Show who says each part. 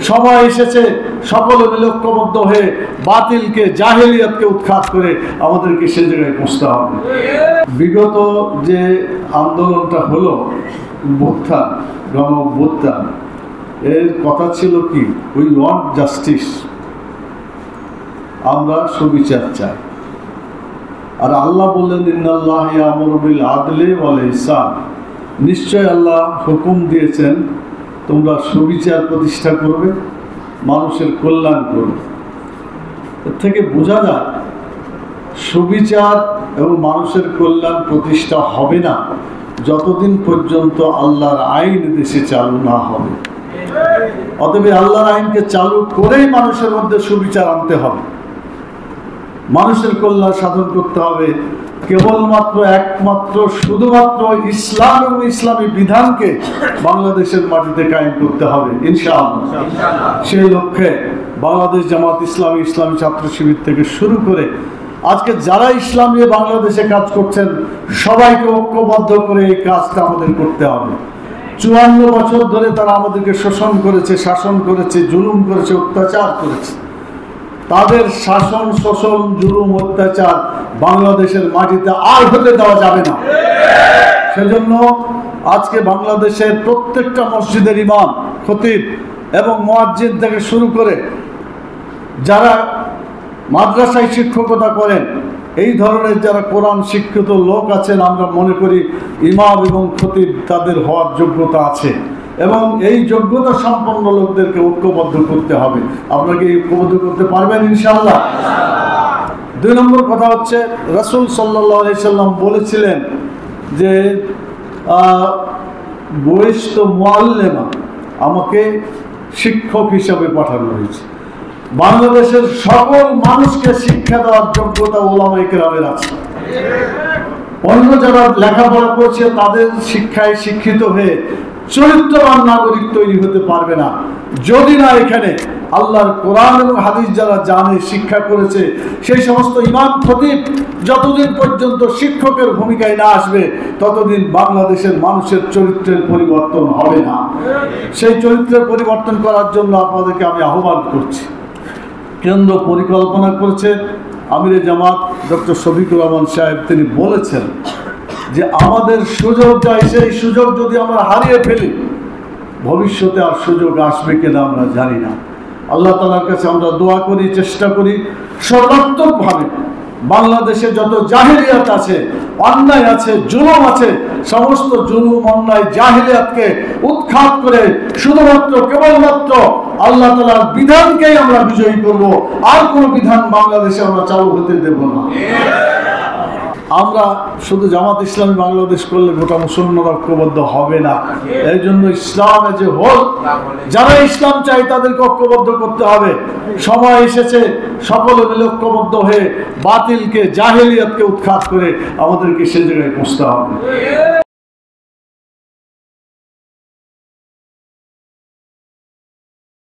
Speaker 1: সময় এসেছে সকলে মিলে ঐক্যবদ্ধ হয়ে বাতিলকে, জাহেলিয়াতকে উৎখাত করে আমাদেরকে সে জায়গায় পৌঁছতে হবে। বিগত যে আন্দোলনটা হলো, গণ অভ্যুত্থান, এর কথা ছিল কি, উই ওয়ান্ট জাস্টিস, আমরা সুবিচার চাই। আর আল্লাহ বললেন, ইন্নাল্লাহ ইয়ামুরু বিল আদলি ওয়াল ইহসান, নিশ্চয় আল্লাহ হুকুম দিয়েছেন তোমরা সুবিচার প্রতিষ্ঠা করবে, মানুষের কল্যাণ করবে। এর থেকে বোঝা যায় সুবিচার এবং মানুষের কল্যাণ প্রতিষ্ঠা হবে না যতদিন পর্যন্ত আল্লাহর আইন দেশে চালু না হবে। অতএব আল্লাহর আইনকে চালু করেই মানুষের মধ্যে সুবিচার আনতে হবে, মানুষের কল্যাণ সাধন করতে হবে। কেবলমাত্র একমাত্র শুধুমাত্র ইসলাম এবং ইসলামী বিধানকে বাংলাদেশের মাটিতে কায়েম করতে হবে ইনশাআল্লাহ। সেই লক্ষ্যে বাংলাদেশ জামাত ইসলামী, ইসলামী ছাত্র শিবির থেকে শুরু করে আজকে যারা ইসলাম নিয়ে বাংলাদেশে কাজ করছেন সবাইকে ঐক্যবদ্ধ করে এই কাজটা আমাদের করতে হবে। 54 বছর ধরে তারা আমাদেরকে শোষণ করেছে, শাসন করেছে, জুলুম করেছে, অত্যাচার করেছে। তাদের শাসন, শোষণ, জুলুম, অত্যাচার বাংলাদেশের মাটিতে আর হতে দেওয়া যাবে না। সেজন্য আজকে বাংলাদেশের প্রত্যেকটা মসজিদের ইমাম, খতিব এবং মুয়াজ্জিন থেকে শুরু করে যারা মাদ্রাসায় শিক্ষকতা করেন, এই ধরনের যারা কোরআন শিক্ষিত লোক আছেন, আমরা মনে করি ইমাম এবং খতিব তাদের হওয়ার যোগ্যতা আছে এবং এই যোগ্যতা সম্পন্ন লোকদেরকে ঐক্যবদ্ধ করতে হবে। আপনাকে ঐক্যবদ্ধ করতে পারবেন ইনশাআল্লাহ। 2 নম্বর কথা হচ্ছে, রাসূল সাল্লাল্লাহু আলাইহি সাল্লাম বলেছিলেন যে বুইস্ত মুআল্লিমা, আমাকে শিক্ষক হিসাবে পাঠানো হয়েছে। বাংলাদেশের সকল মানুষকে শিক্ষা দেওয়ার যোগ্যতা উলামায়ে কেরামের আছে। অন্য যারা লেখাপড়া করছে তাদের শিক্ষায় শিক্ষিত হয়ে চরিত্রবান নাগরিক তৈরি হতে পারবে না যদি না এখানে আল্লাহর কোরআন এবং হাদিস যারা জানে, শিক্ষা করেছে, সেই সমস্ত ইমাম, খতিব যতদিন পর্যন্ত শিক্ষকের ভূমিকায় না আসবে ততদিন বাংলাদেশের মানুষের চরিত্রের পরিবর্তন হবে না। সেই চরিত্রের পরিবর্তন করার জন্য আপনাদেরকে আমি আহ্বান করছি। কেন্দ্র পরিকল্পনা করেছে, আমিরে জামাত ডক্টর শফিকুর রহমান সাহেব, তিনি বলেছেন যে আমাদের সুযোগ যায়, সেই সুযোগ যদি আমরা হারিয়ে ফেলি ভবিষ্যতে আর সুযোগ আসবে কিনা আমরা জানি না। আল্লাহ তাআলার কাছে আমরা দোয়া করি, চেষ্টা করি সর্বাত্মকভাবে বাংলাদেশে যত জাহেলিয়াত আছে, অন্যায় আছে, জুলুম আছে, সমস্ত জুলুম, অন্যায়, জাহেলিয়াতকে উৎখাত করে শুধুমাত্র কেবলমাত্র আল্লাহ তাআলার বিধানকেই আমরা বিজয়ী করব। আর কোনো বিধান বাংলাদেশে আমরা চালু হতে দেব না। আমরা শুধু জামাত ইসলামী বাংলাদেশ করলে গোটা মুসলমানরা ঐক্যবদ্ধ হবে না। এই জন্য ইসলাম যে হোক, যারা ইসলাম চাই তাদেরকে ঐক্যবদ্ধ করতে হবে। সময় এসেছে সকলে মিলে ঐক্যবদ্ধ হয়ে বাতিলকে, জাহেলিয়াতকে উৎখাত করে আমাদেরকে সে জায়গায় পৌঁছতে হবে।